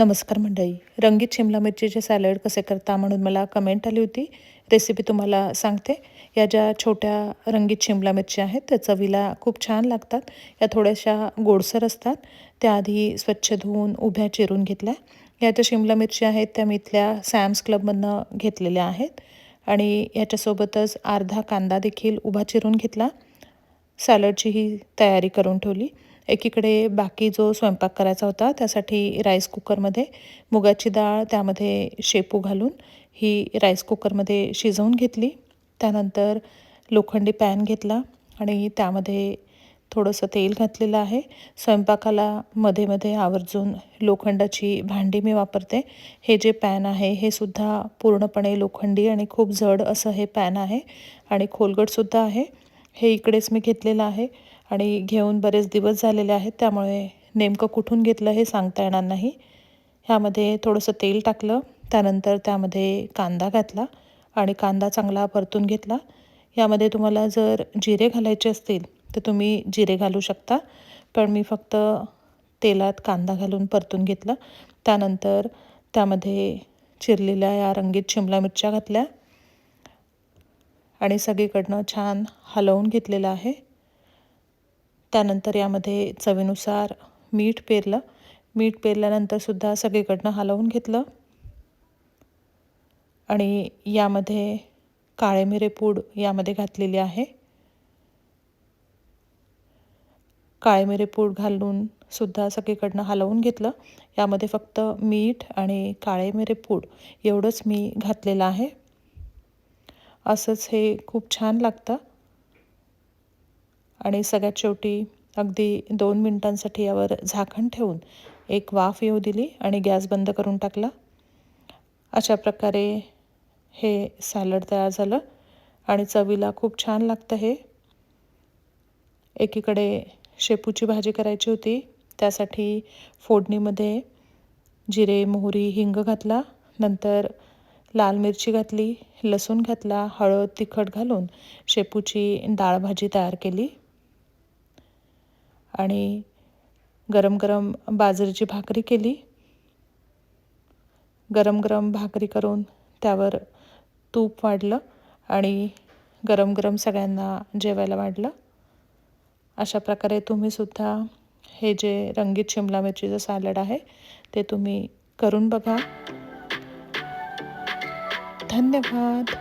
नमस्कार मंडळी. रंगीत शिमला मिरचीचे सॅलड कसे करता म्हणून मला कमेंट आली होती. रेसिपी तुम्हाला सांगते. या ज्या छोट्या रंगीत शिमला मिरच्या आहेत त्या चवीला खूप छान लागतात. या थोड्याशा गोडसर असतात. त्या आधी स्वच्छ धुवून उभ्या चिरून घेतल्या. या ज्या शिमला मिरच्या आहेत त्या मी इथल्या सॅम्स क्लबमधनं घेतलेल्या आहेत आणि याच्यासोबतच अर्धा कांदा देखील उभा चिरून घेतला. सॅलडची ही तयारी करून ठेवली. एकीकडे बाकी जो स्वयंपाक करायचा होता त्यासाठी राईस कुकरमध्ये मुगाची डाळ त्यामध्ये शेपू घालून ही राईस कुकरमध्ये शिजवून घेतली. त्यानंतर लोखंडी पॅन घेतला आणि त्यामध्ये थोडंसं तेल घातलेलं आहे. स्वयंपाकाला मध्ये मध्ये आवर्जून लोखंडाची भांडी मी वापरते. हे जे पॅन आहे हे सुद्धा पूर्णपणे लोखंडी आणि खूप जड असं हे पॅन आहे आणि खोलगटसुद्धा आहे. हे इकडेच मी घेतलेलं आहे आणि घेऊन बरेच दिवस झालेले आहेत, त्यामुळे नेमकं कुठून घेतलं हे सांगता येणार नाही. ह्यामध्ये थोडंसं तेल टाकलं. त्यानंतर त्यामध्ये कांदा घातला आणि कांदा चांगला परतून घेतला. यामध्ये तुम्हाला जर जिरे घालायचे असतील तर तुम्ही जिरे घालू शकता, पण मी फक्त तेलात कांदा घालून परतून घेतलं. त्यानंतर त्यामध्ये चिरलेल्या या रंगीत शिमला मिरच्या घातल्या आणि सगळीकडनं छान हलवून घेतलेलं आहे. त्यानंतर यामध्ये चवीनुसार मीठ पेरलं. मीठ पेरल्यानंतरसुद्धा सगळीकडनं हलवून घेतलं आणि यामध्ये काळे मिरे पूड यामध्ये घातलेली आहे. काळे मिरे पूड घालून सुद्धा सगळीकडनं हलवून घेतलं. यामध्ये फक्त मीठ आणि काळे मिरे पूड एवढंच मी घातलेलं आहे. असंच हे खूप छान लागतं आणि सगळ्यात शेवटी अगदी 2 मिनिटांसाठी यावर झाकण ठेवून एक वाफ येऊ दिली आणि गॅस बंद करून टाकला. अशा प्रकारे हे सॅलड तयार झालं आणि चवीला खूप छान लागतं हे. एकीकडे शेपूची भाजी करायची होती. त्यासाठी फोडणीमध्ये जिरे, मोहरी, हिंग घातला. नंतर लाल मिरची घातली, लसूण घातला, हळद, तिखट घालून शेपूची डाळ भाजी तयार केली आणि गरम गरम बाजरीची भाकरी केली. गरम गरम भाकरी करून त्यावर तूप वाढलं आणि गरम गरम सगळ्यांना जेवायला वाढलं. अशा प्रकारे तुम्हीसुद्धा हे जे रंगीत शिमला मिरचीचं सॅलड आहे ते तुम्ही करून बघा. धन्यवाद.